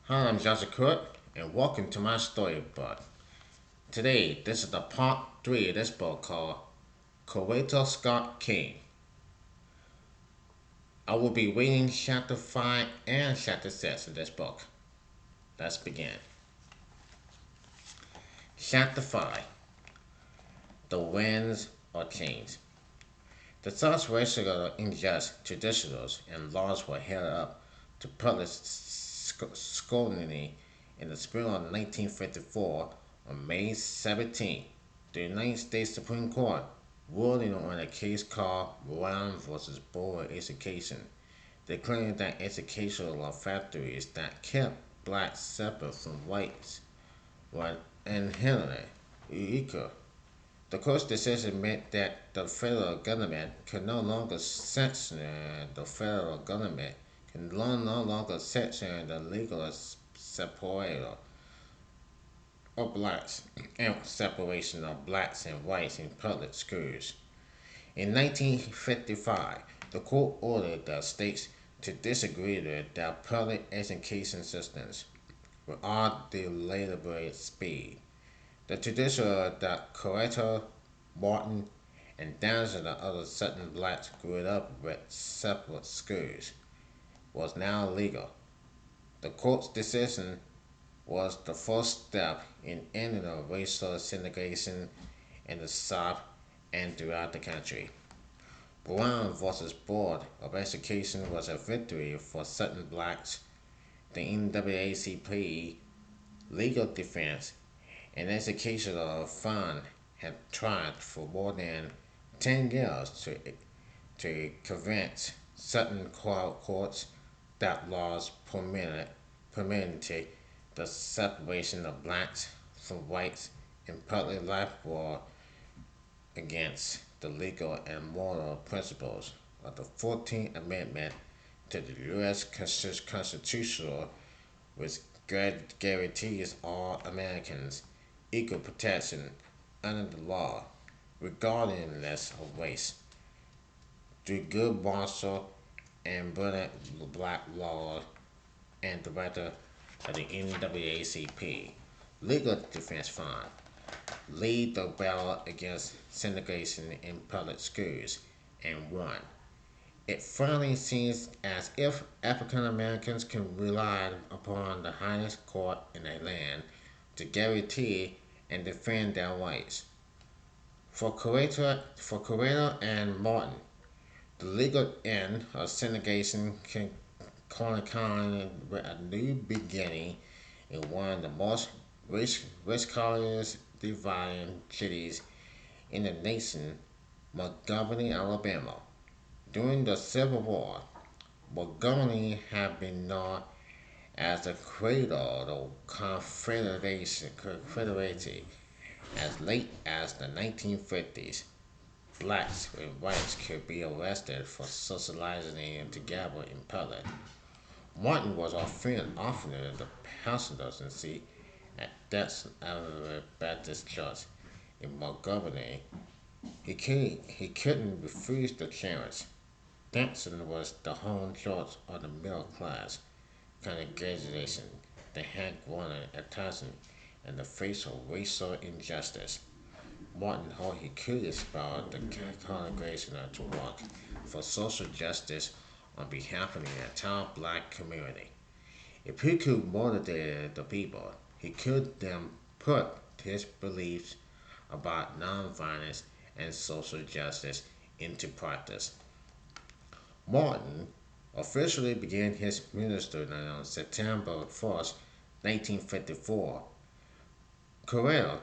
Hi, I'm Joshua Kurt, and welcome to my storybook. Today, this is the part 3 of this book called Coretta Scott King. I will be reading chapter 5 and chapter 6 of this book. Let's begin. Chapter 5. The Winds of Change. The South's racial unjust traditionals and laws were held up to public scrutiny in the spring of 1954. On May 17, the United States Supreme Court ruling on a case called Brown v. Board of Education, declaring that educational factories that kept blacks separate from whites were inherently illegal. The court's decision meant that the federal government could no longer censor the legal separation of blacks and separation of blacks and whites in public schools. In 1955, the court ordered the states to disagree with their public education systems with all deliberate speed. The tradition that Coretta, Martin, and thousands of other Southern blacks grew up with separate schools was now legal. The court's decision was the first step in ending the racial segregation in the South and throughout the country. Brown vs. Board of Education was a victory for Southern blacks. The NAACP legal defense and educational fund had tried for more than 10 years to convince Southern courts that laws permitted the separation of blacks from whites in public life were against the legal and moral principles of the 14th Amendment to the U.S. Constitution, which guarantees all Americans equal protection under the law, regardless of race. Through Good Marshall and Burnett Black Law and Director of the NAACP Legal Defense Fund, lead the battle against segregation in public schools and won. It finally seems as if African Americans can rely upon the highest court in the land to guarantee and defend their rights. For Coretta and Martin, the legal end of segregation can coincide with a new beginning in one of the most race-colored dividing cities in the nation, Montgomery, Alabama. During the Civil War, Montgomery had been known as the cradle of Confederacy as late as the 1950s. Blacks and whites could be arrested for socializing together in public. Martin was often the passenger seat at Dutch Baptist Church in Montgomery. He couldn't refuse the challenge. Denton was the home church of the middle class congregation that had grown attention in the face of racial injustice. Martin held he could inspire the congregation to work for social justice on behalf of the entire black community. If he could motivate the people, he could then put his beliefs about nonviolence and social justice into practice. Martin officially began his ministry on September 1st, 1954. Coretta,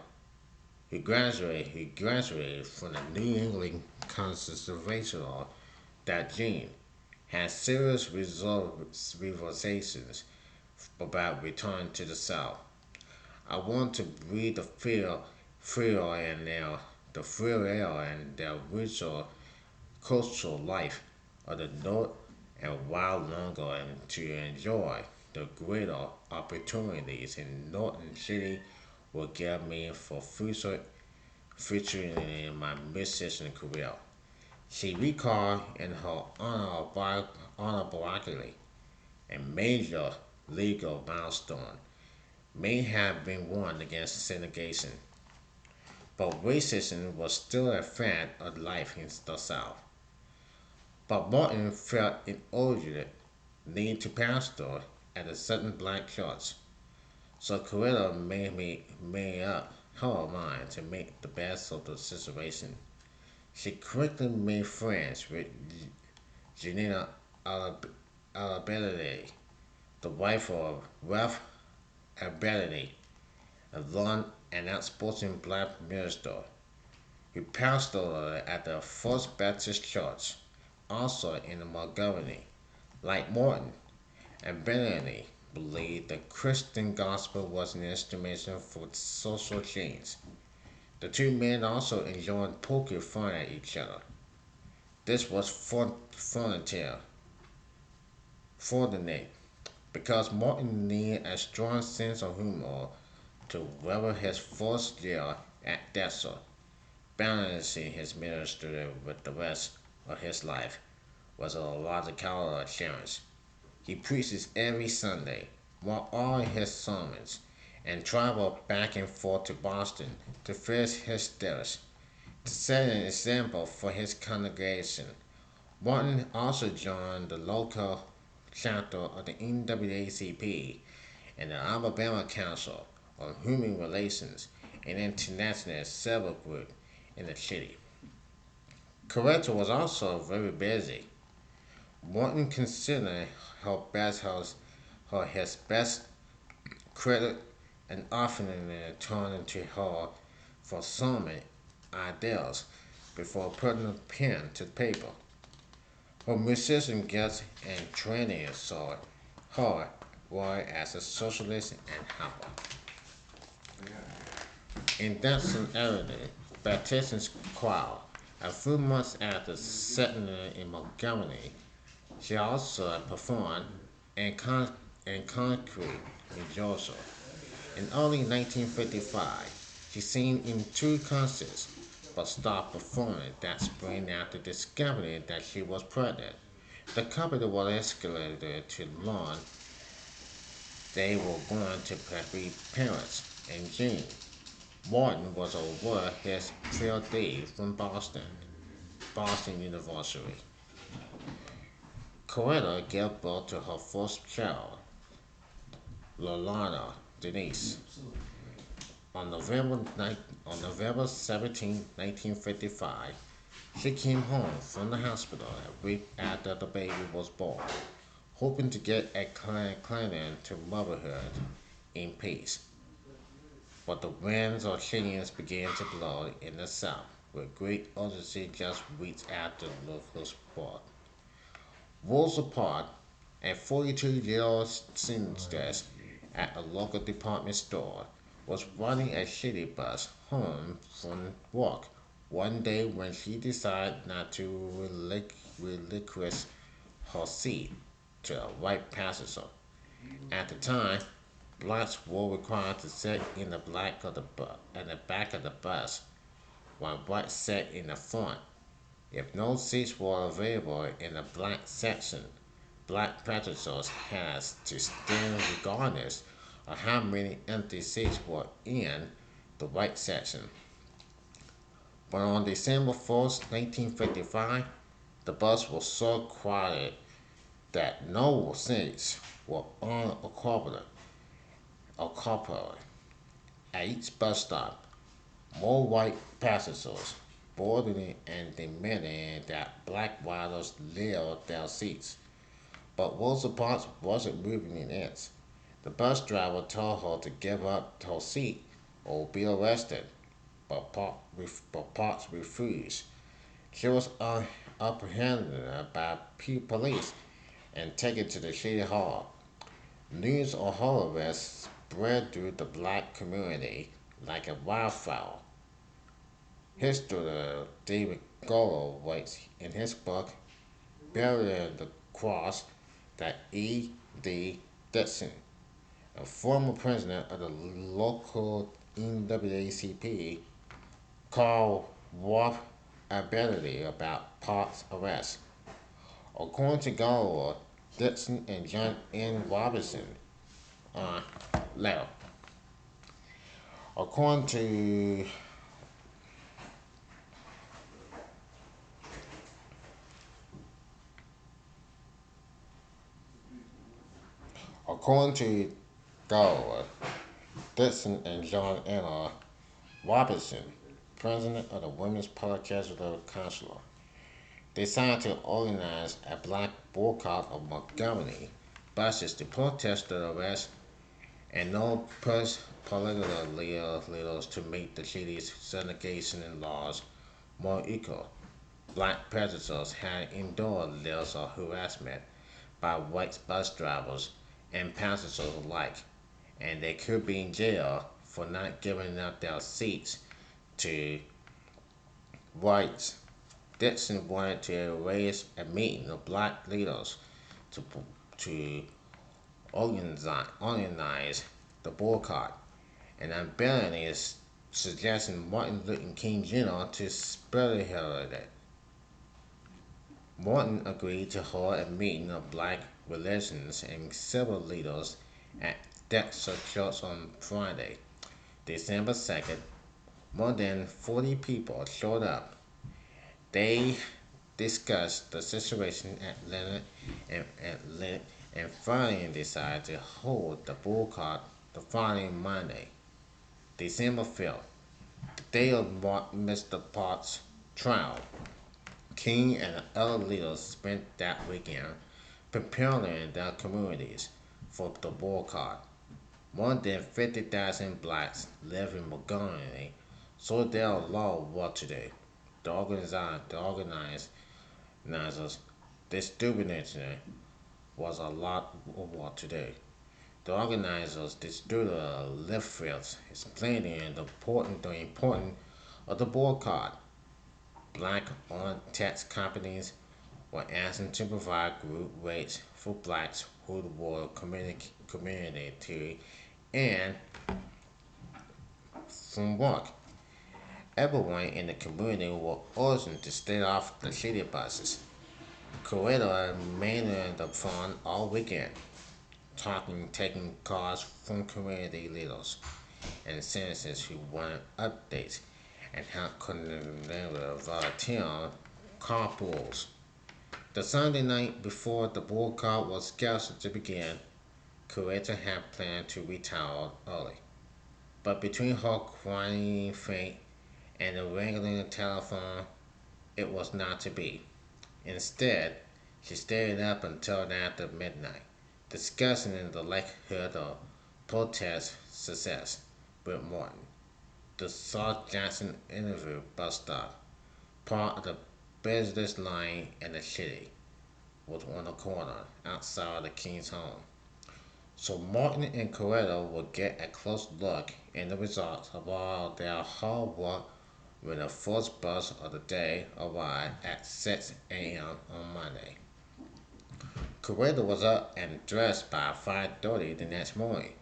he graduated from the New England Conservatoire that June, had serious reservations about returning to the South. I want to breathe the free air and the ritual cultural life of the North and while longer and to enjoy the greater opportunities in Norton City will give me for future in my musician career. She recalled in her autobiography, a major legal milestone may have been won against segregation, but racism was still a fact of life in the South. But Martin felt an urgent need to pastor at a certain black church, so Coretta made up her mind to make the best of the situation. She quickly made friends with Janina Alabelli, the wife of Ralph Abernathy, an outspoken black minister who pastored at the First Baptist Church, also in Montgomery. Like Morton, Abernathy believed the Christian gospel was an instrument for social change. The two men also enjoyed poking fun at each other. This was fortunate because Martin needed a strong sense of humor to weather his first year at Dessau. Balancing his ministry with the rest of his life was a logical challenge. He preaches every Sunday, wrote all his sermons, and traveled back and forth to Boston to finish his studies. To set an example for his congregation, Martin also joined the local chapter of the NAACP and the Alabama Council on Human Relations, an international civil group in the city. Coretta was also very busy. Morton considered her best host her his best critic and often turning to her for sermon ideas before putting a pen to paper. Her musician gifts and training saw her were as a socialist and helper. In Denson area, Baptist choir, a few months after settling in Montgomery, she also performed in, in Concrete in Georgia. In early 1955, she sang in two concerts, but stopped performing that spring after discovering that she was pregnant. The couple was escalated to learn they were going to be parents in June. Martin was awarded his PhD from Boston University. Coretta gave birth to her first child, Lolana Denise, on November 17, 1955. She came home from the hospital a week after the baby was born, hoping to get a climb to motherhood in peace. But the winds of change began to blow in the south, with great urgency just weeks after the local spot. Rosa Park, a 42-year-old seamstress at a local department store, was riding a city bus home from work one day when she decided not to relinquish her seat to a white passenger. At the time, blacks were required to sit in the back of the bus, while whites sat in the front. If no seats were available in the black section, black passengers had to stand regardless of how many empty seats were in the white section. But on December 1st, 1955, the bus was so crowded that no seats were occupied. At each bus stop, more white passengers boarded and demanded that black riders leave their seats. But Rosa Parks wasn't moving an inch. The bus driver told her to give up her seat or be arrested, but Parks refused. She was apprehended by police and taken to the city hall. News of her arrest spread through the black community like a wildfire. Historian David Goro writes in his book Burying the Cross that E. D. Dixon, a former president of the local NAACP, called Roth ability about Park's arrest. According to Goro, Dixon and John N. Robinson letter. According to according to Gower, Dixon and John Anna Robinson, president of the Women's Polycultural Council, decided to organize a black boycott of Montgomery buses to protest the arrest and no political leaders to make the city's segregation laws more equal. Black predators had endured layers of harassment by white bus drivers and passengers alike, and they could be in jail for not giving up their seats to whites. Dixon wanted to raise a meeting of black leaders to, to organize the boycott, and Bellamy is suggesting Martin Luther King Jr. to spearhead it. Martin agreed to hold a meeting of black relations and civil leaders at Dexter Church on Friday, December 2nd. More than 40 people showed up. They discussed the situation at Leonard and finally decided to hold the boycott the following Monday, December 5th, the day of Mr. Potts' trial. King and other leaders spent that weekend preparing their communities for the boycott. More than 50,000 blacks live in Montgomery, so their law what to do. The organizers distributed was a lot of what to do. The organizers distributed leaflets explaining the importance of the boycott. Black-owned tax companies were asked to provide group rates for blacks who were community to and from work. Everyone in the community was urged to stay off the city buses. Coretta remained the front all weekend, taking calls from community leaders and citizens who wanted updates and how could volunteer carpools. The Sunday night before the boycott was scheduled to begin, Coretta had planned to retire early. But between her crying faint and the ringing telephone, it was not to be. Instead, she stayed up until after midnight, discussing the likelihood of protest success with Martin. The South Jackson interview bus stop, part of the busiest line in the city, was on a corner outside the King's home. So Martin and Coretta would get a close look in the results of all their hard work when the first bus of the day arrived at 6 a.m. on Monday. Coretta was up and dressed by 5:30 the next morning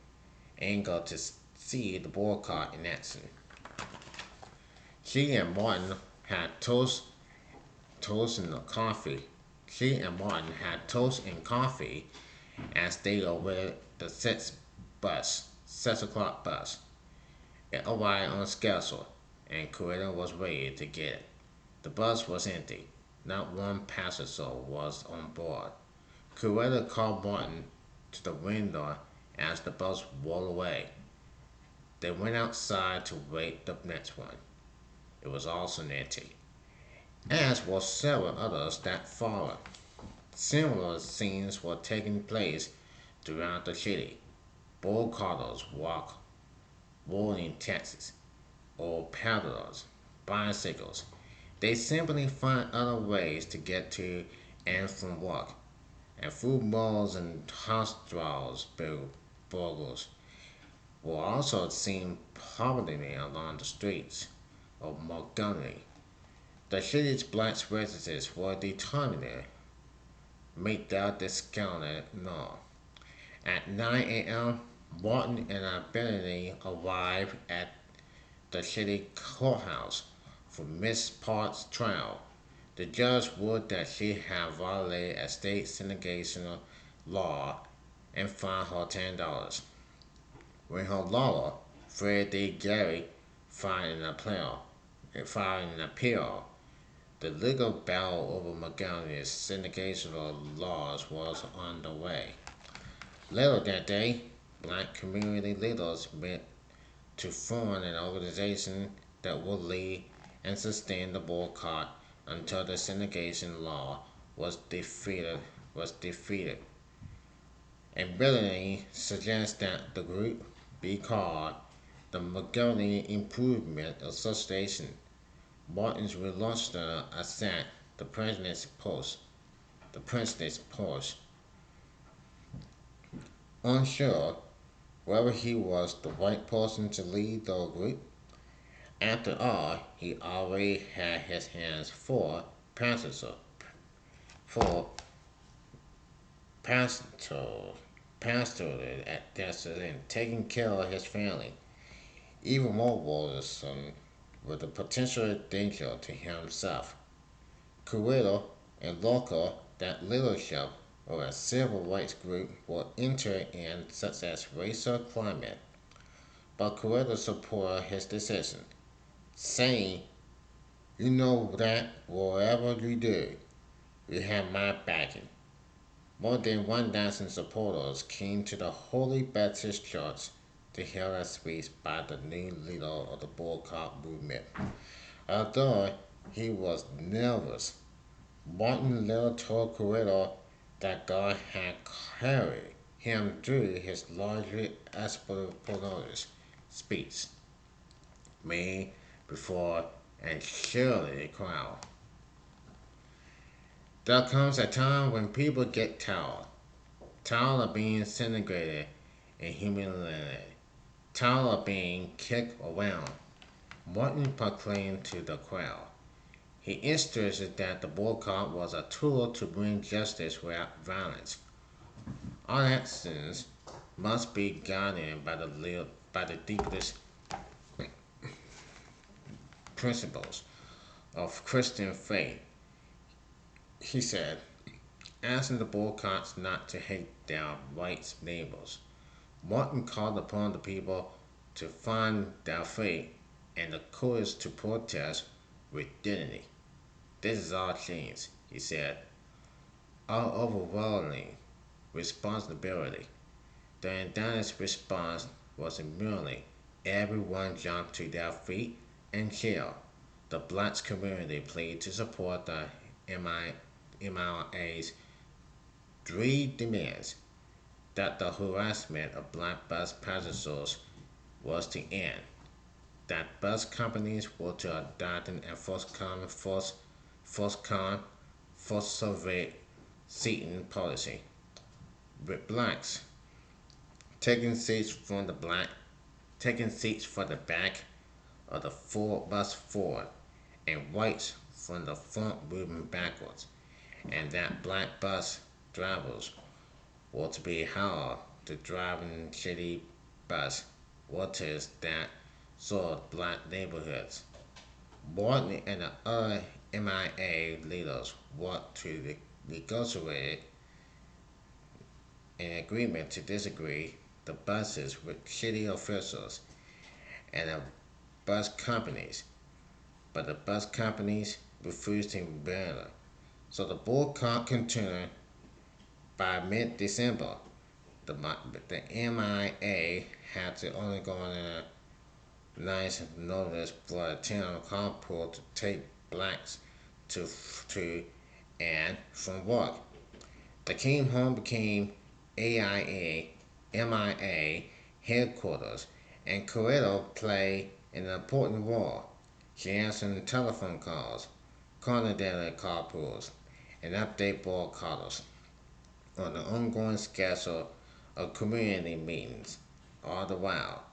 and go to see the boycott in action. She and Martin had toast and coffee. She and Martin had toast and coffee as they awaited the 6 o'clock bus. It arrived on schedule, and Coretta was ready to get it. The bus was empty. Not one passenger was on board. Coretta called Martin to the window as the bus rolled away. They went outside to wait the next one. It was also empty, as were several others that followed. Similar scenes were taking place throughout the city. Boycotters walked rolling taxis or peddlers, bicycles. They simply find other ways to get to and from work. And food malls and hospitals burglars were also seen prominently along the streets of Montgomery. The city's black residents were determined to make their discounted no. At 9 a.m., Martin and Benedict arrived at the city courthouse for Miss Park's trial. The judge ruled that she had violated a state segregation law and fined her $10. when her lawyer, Fred D. Gary, filed an appeal. The legal battle over McGonigal's syndication of laws was underway. Later that day, black community leaders met to form an organization that would lead and sustain the boycott until the syndication law was defeated. A billionaire suggests that the group be called the McGonigal Improvement Association. Martin's relaunched the attack the president's post. Unsure whether he was the right person to lead the group. After all, he already had his hands full for pastoral, pastoral at desert and taking care of his family. Even more worrisome with the potential danger to himself. Coretta and local that leadership of a civil rights group will enter in such as racial climate, but Coretta supported his decision, saying, "You know that whatever you do, you have my backing." More than 1,000 supporters came to the Holy Baptist Church to hear a speech by the new leader of the boycott movement. Although he was nervous, Martin later told Coretta that God had carried him through his largely expository speech made before and surely the crowd. There comes a time when people get tired of being segregated and humiliated, tired of being kicked around. Martin proclaimed to the crowd. He insisted that the boycott was a tool to bring justice without violence. All actions must be guided by the deepest principles of Christian faith. He said, asking the boycotts not to hate their white neighbors. Martin called upon the people to find their faith and the courage to protest with dignity. This is our chance, he said, our overwhelming responsibility. The Indian's response was merely everyone jumped to their feet and cheered. The black community pleaded to support the MIA's three demands: that the harassment of black bus passengers was to end, that bus companies were to adopt an forthcoming first-survey seating policy, with blacks taking seats from the black taking seats for the back of the bus forward, and whites from the front moving backwards, and that black bus drivers were to be held to driving city bus waters that served black neighborhoods. Martin and the other MIA leaders worked to negotiate an agreement to disagree the buses with city officials and the bus companies, but the bus companies refused to burn. So the boycott continued. By mid-December, the MIA had to only go on a nice notice for a town carpool to take blacks to and from work. The came home became AIA, MIA headquarters, and Coretta played an important role. She answered telephone calls, coordinated carpools, and update boycotters on the ongoing schedule of community meetings. All the while,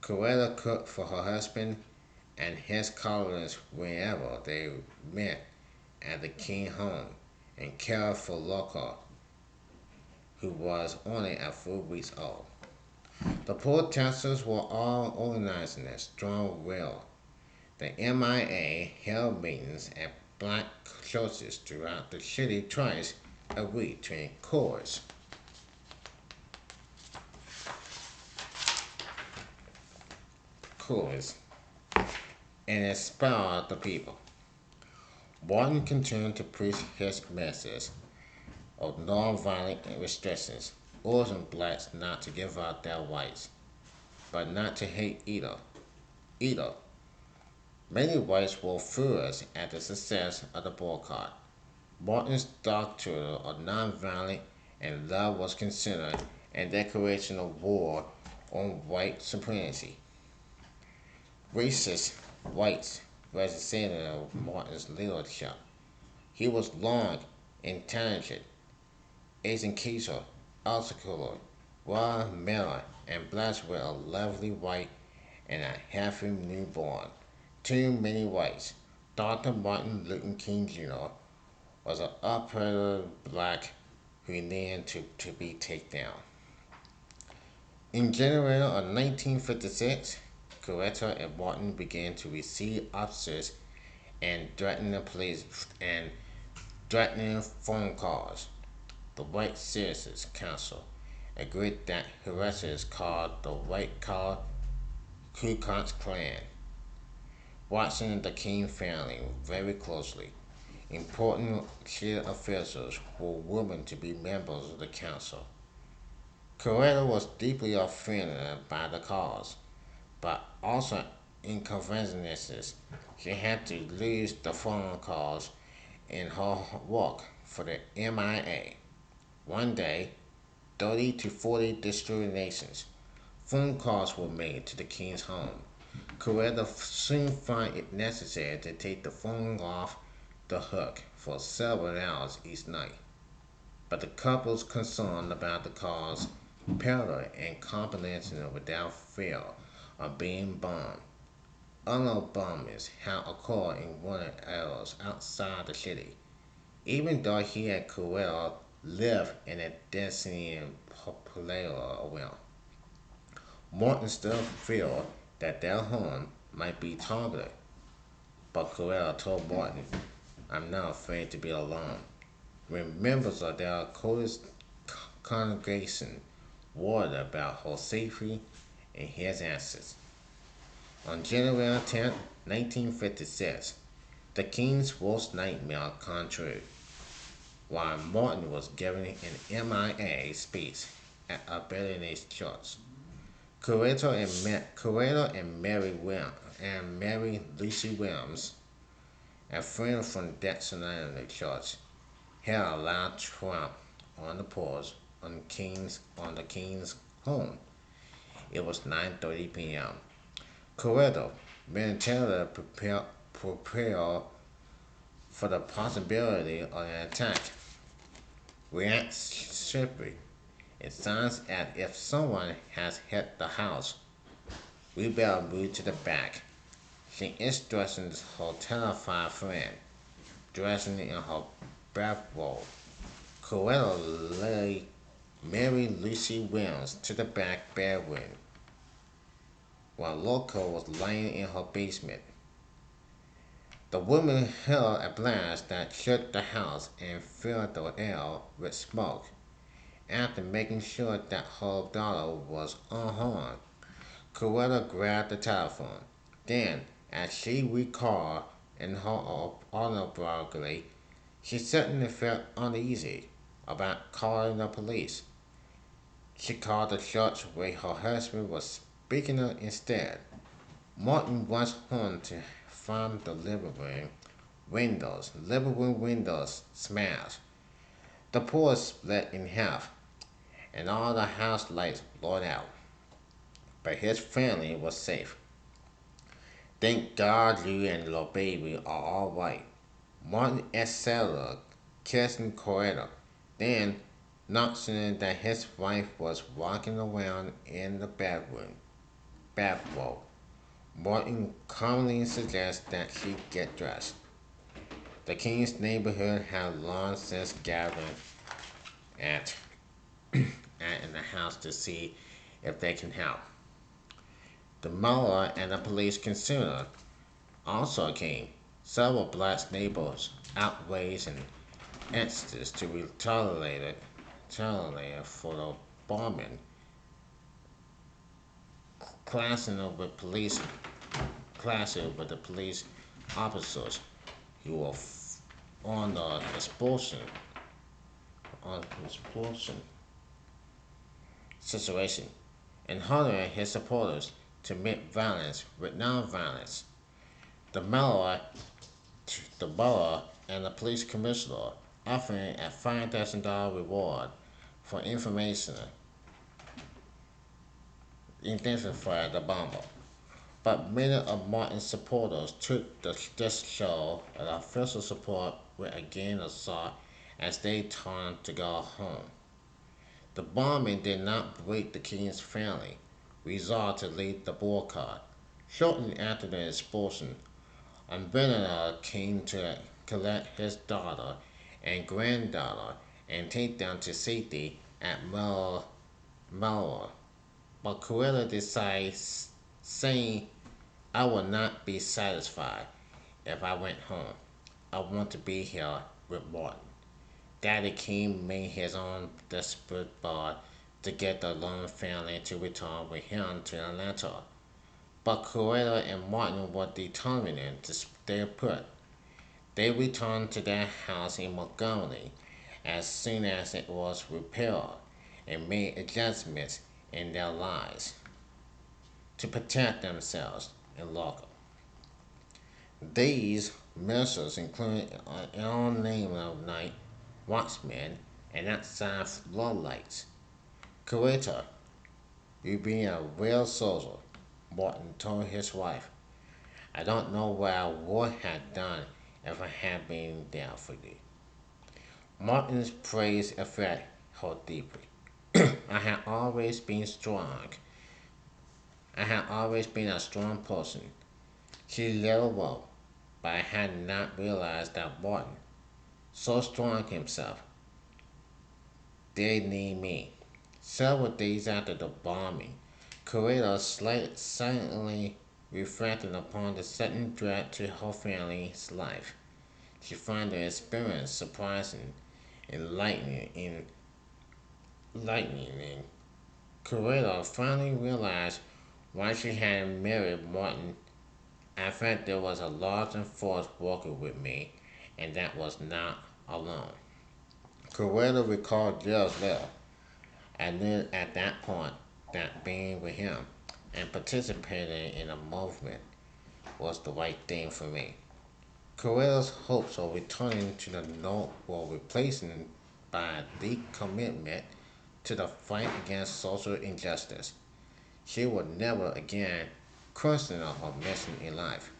Coretta cooked for her husband and his colleagues whenever they met at the King home and cared for Local, who was only a few weeks old. The protesters were all organizing a strong will. The MIA held meetings at black churches throughout the city twice a week to encourage coolest and inspired the people. Martin continued to preach his message of nonviolent restrictions, urging blacks not to give up their rights, but not to hate either. Many whites were furious at the success of the boycott. Martin's doctrine of nonviolence and love was considered a declaration of war on white supremacy. Racist whites resented Martin's leadership. He was long, intelligent, educated, articulate, well mannered, and blessed with a lovely wife and a healthy newborn. Too many whites. Dr. Martin Luther King Jr. was an upper black who needed to be taken down. In January of 1956, Coretta and Martin began to receive officers and threatening phone calls. The White Citizens Council agreed that harassers called the White Collar Ku Klux Klan, watching the King family very closely. Important city officials were willing to be members of the council. Coretta was deeply offended by the cause, but also inconveniences. She had to lose the phone calls in her work for the MIA. One day, 30 to 40 discriminations phone calls were made to the king's home. Coretta soon found it necessary to take the phone off the hook for several hours each night. But the couple's concern about the calls parallel and combination without fear of being bombed. Other bombings had occurred in warning areas outside the city. Even though he and Coretta lived in a densely populated area, Martin still feared that their home might be targeted. But Coretta told Martin, "I'm not afraid to be alone." When members of their closest congregation worried about her safety and his answers. On January 10, 1956, the king's worst nightmare came true. While Martin was giving an MIA speech at a Baptist church, Coretta and Mary Lucy Williams, a friend from Dexter Island Church, had a loud tramp on the porch on the king's home. It was 9:30 p.m. Coretta, militarily prepared for the possibility of an attack, reacts swiftly. It sounds as if someone has hit the house. We better move to the back. She instructions her terrified friend, dressing in her bathrobe. Coretta led Mary Lucy Williams to the back bedroom, while Loco was lying in her basement. The woman heard a blast that shook the house and filled the air with smoke. After making sure that her daughter was unharmed, Coretta grabbed the telephone. Then, as she recalled in her autobiography, she suddenly felt uneasy about calling the police. She called the church where her husband was speaking instead. Martin was home to find the living room windows smashed, the porch split in half, and all the house lights blown out. But his family was safe. "Thank God you and your baby are all right," Martin etc. kissing Coretta, then noticing that his wife was walking around in the bathrobe. Martin calmly suggests that she get dressed. The king's neighborhood had long since gathered at, in the house to see if they can help. The mayor and the police commissioner also came. Several black neighbors outraged and anxious to retaliate for the bombing. clashing with police, clashing with the police officers who were on the expulsion situation, and ordering his supporters to meet violence with non-violence. The mayor, the borough, and the police commissioner offering a $5,000 reward for information identified the bomber. But many of Martin's supporters took this show as official support with a gain of assault as they turned to go home. The bombing did not break the king's family, resolved to lead the boycott. Shortly after the expulsion, Benedict came to collect his daughter and granddaughter and take them to safety at Melrose. But Coretta decides, saying, I will not be satisfied if I went home. I want to be here with Martin. Daddy King made his own desperate bid to get the Lone family to return with him to Atlanta. But Coretta and Martin were determined to stay put. They returned to their house in Montgomery as soon as it was repaired and made adjustments in their lives to protect themselves and local. These measures include an unnamed of night watchmen and outside floodlights. Coretta, you being a real soldier, Martin told his wife. I don't know what I would have done if I had been there for you. Martin's praise affected her deeply. I have always been strong. I have always been a strong person. She later wrote, but I had not realized that Martin, so strong himself, did need me. Several days after the bombing, Coretta silently reflected upon the sudden threat to her family's life. She found the experience surprising, enlightening, enlightening. Coretta finally realized why she had married Martin. I felt there was a larger force working with me, and that was not alone. Coretta recalled years later. I knew at that point that being with him and participating in a movement was the right thing for me. Coretta's hopes of returning to the North were replaced by a deep commitment to the fight against social injustice. She would never again question her mission in life.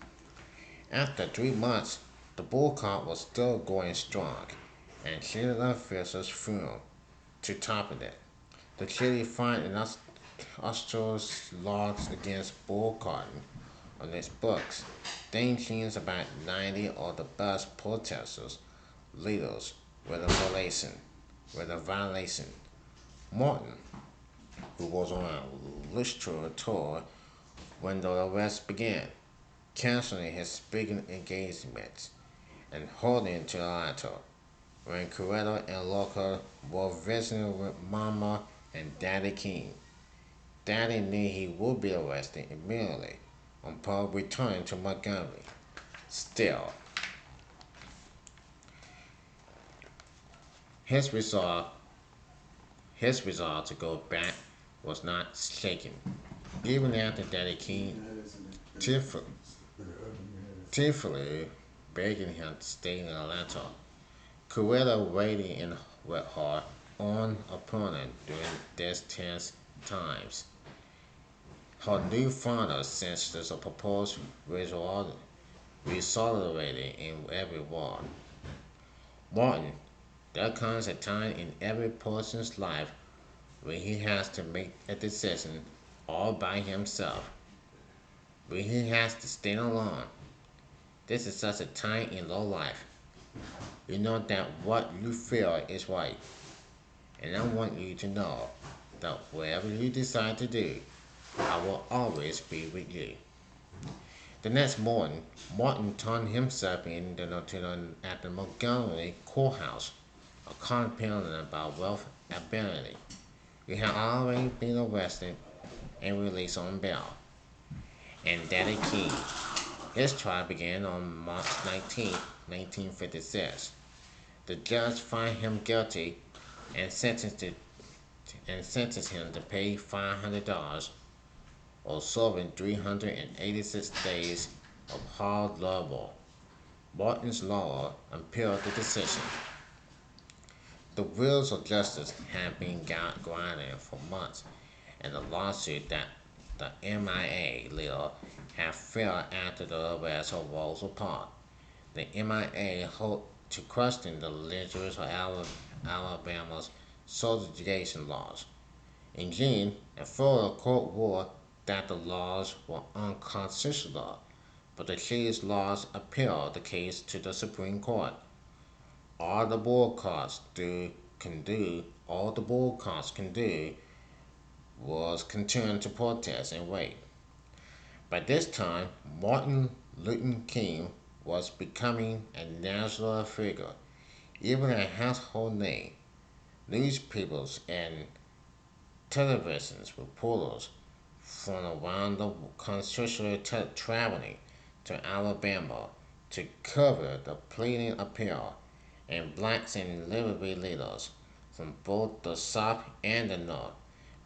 After 3 months, the boycott was still going strong, and city officials fumed to top it. The city fined an Australia's laws against boycotting on its books. Sanctions about 90 of the best protesters leaders with a violation. Martin, who was on a literature tour when the arrest began, canceling his speaking engagements and holding to Atlanta. When Coretta and Loca were visiting with Mama and Daddy King, Daddy knew he would be arrested immediately upon returning to Montgomery. Still, his resolve, his resolve to go back was not shaken. Even after Daddy King tearfully, tearfully begging him to stay in Atlanta, Coretta waited in with her own opponent during these tense times. Her new father sensed a proposed resolution in every war. Martin, there comes a time in every person's life when he has to make a decision all by himself, when he has to stand alone. This is such a time in your life. You know that what you feel is right, and I want you to know that whatever you decide to do, I will always be with you. The next morning, Martin turned himself in at the Montgomery courthouse, a compounded by wealth ability. He had already been arrested and released on bail, and Daddy King. His trial began on March 19, 1956. The judge found him guilty and sentenced him to pay $500 or serving 386 days of hard labor. Martin's lawyer appealed the decision. The wheels of justice had been grinding for months, and the lawsuit that the MIA leader had failed after the arrest of Rosa Parks. The MIA hoped to question the legislatures of Alabama's segregation laws. In June, a federal court ruled that the laws were unconstitutional, but the city's laws appealed the case to the Supreme Court. All the boycotts all the boycotts can do was continue to protest and wait. By this time, Martin Luther King was becoming a national figure, even a household name. Newspapers and television reporters from around the country traveling to Alabama to cover the pleading appeal, and blacks and liberty leaders from both the South and the North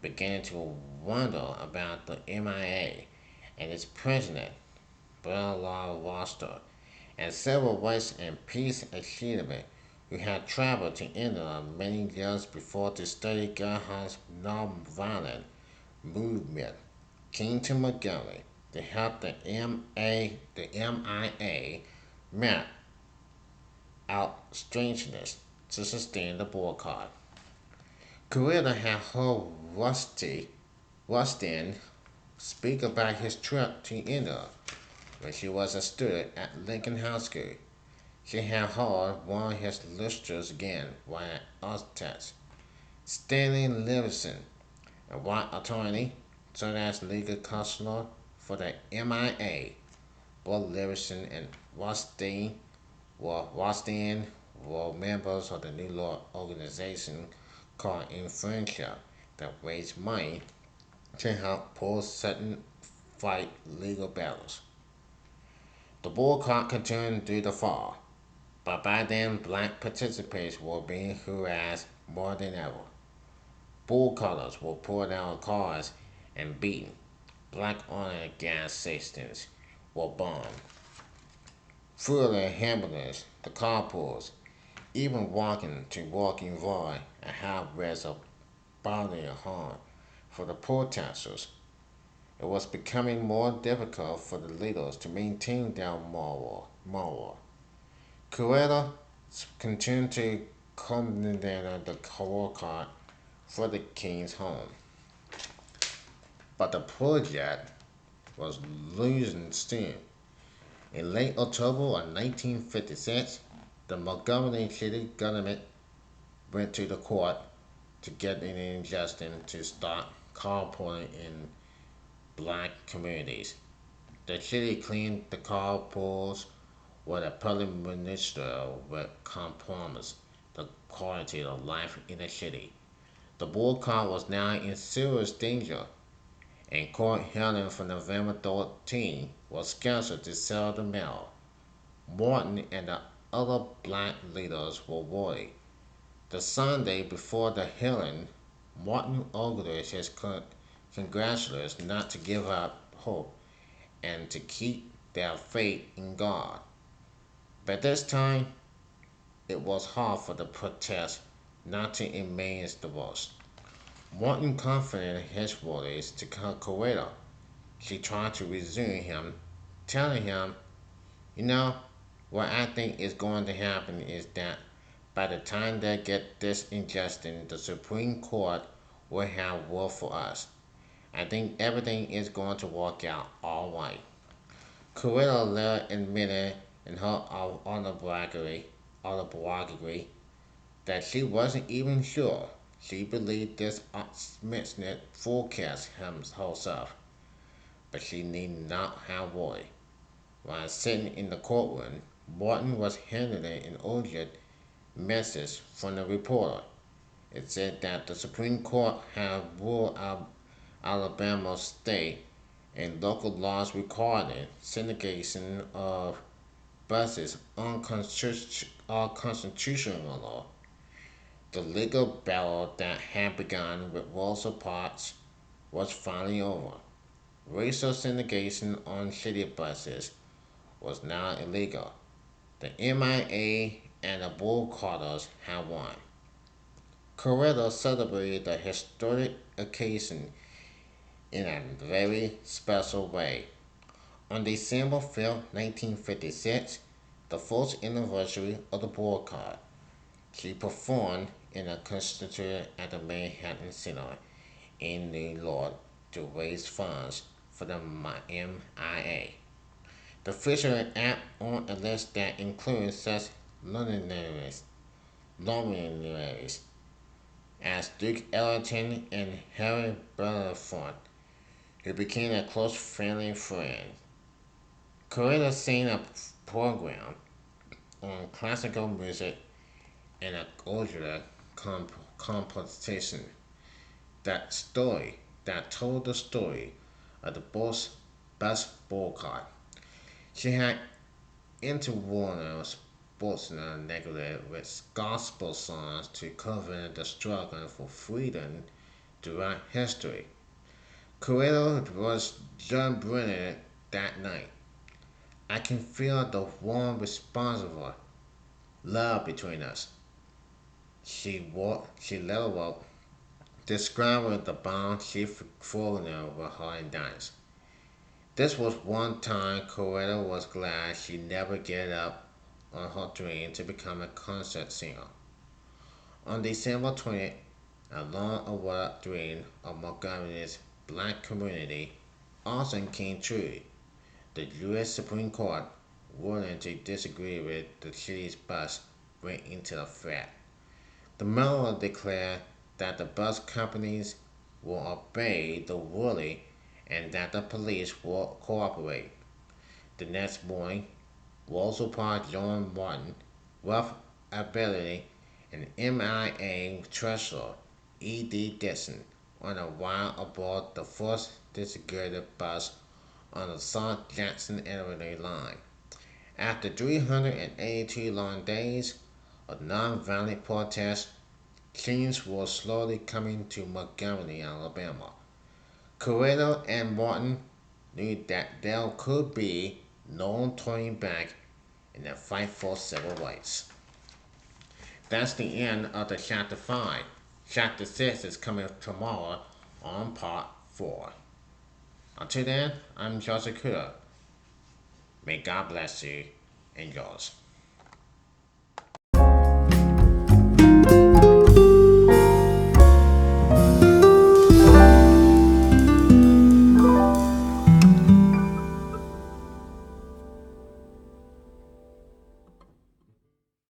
began to wonder about the MIA and its president, Bernard Webster, and civil rights and peace achievement who had traveled to England many years before to study Gerhardt's nonviolent movement, came to Montgomery to help the MIA map out strangeness to sustain the boycott. Coretta had heard Rustin speak about his trip to India when she was a student at Lincoln High School. She had heard one of his lectures again while at Oztex. Stanley Livingston, a white attorney, served as legal counselor for the MIA. Both Livingston and Rustin were members of the New York organization called In Friendship that raised money to help poor Sutton fight legal battles. The boycott continued through the fall, but by then black participants were being harassed more than ever. Boycotters were pulled out of cars and beaten. Black oil and gas stations were bombed. Fuel ambulances, the carpools, even walking to working void a high risk of bodily harm for the protesters. It was becoming more difficult for the leaders to maintain their moral. Coretta continued to coordinate the boycott for the king's home, but the project was losing steam. In late October of 1956, the Montgomery City government went to the court to get an injunction to stop carpooling in black communities. The city cleaned the carpools with a public minister with compromise the quality of life in the city. The boycott was now in serious danger, and court hearing for November 13 was scheduled to settle the matter. Morton and the other black leaders were worried. The Sunday before the hearing, Morton urged his congratulars not to give up hope and to keep their faith in God. By this time, it was hard for the protest not to amaze the worst. Morton confided his worries to Coretta. She tried to reason him, telling him, "You know, what I think is going to happen is that by the time they get this injunction, the Supreme Court will have ruled for us. I think everything is going to work out all right." Coretta later admitted in her autobiography that she wasn't even sure she believed this optimistic forecast herself, but she need not have worried. While sitting in the courtroom, Morton was handed an urgent message from the reporter. It said that the Supreme Court had ruled Alabama state and local laws requiring segregation of buses unconstitutional law. The legal battle that had begun with Rosa Parks was finally over. Racial segregation on city buses was now illegal. The MIA and the boycotters had won. Coretta celebrated the historic occasion in a very special way. On December 5th, 1956, the first anniversary of the boycott, she performed in a concert at the Manhattan Center in New York to raise funds for the MIA. The featured act on a list that includes such luminaries as Duke Ellington and Harry Belafonte, who became a close family friend. Coretta sang a program on classical music and an older composition. That told the story of the bus boycott. She had interwoven sports negative with gospel songs to cover the struggle for freedom throughout history. Coretta was John Brennan that night. I can feel the warm responsible love between us. She let walk, describing the bond she fallen over her and Dice. This was one time Coretta was glad she never gave up on her dream to become a concert singer. On December 20th, a long-awaited dream of Montgomery's black community also came true. The U.S. Supreme Court, ruling to disagree with the city's bus, went into effect. The memo declared that the bus companies will obey the ruling and that the police will cooperate. The next morning, Rosa Parks joined Martin, Rough Ability, and MIA Treasurer E.D. Dixon on a ride aboard the first desegregated bus on the South Jackson Avenue line. After 382 long days of nonviolent protest, change was slowly coming to Montgomery, Alabama. Coretta and Martin knew that there could be no turning back in the fight for civil rights. That's the end of the chapter 5. Chapter 6 is coming tomorrow on part 4. Until then, I'm Joseph Crudup. May God bless you and yours.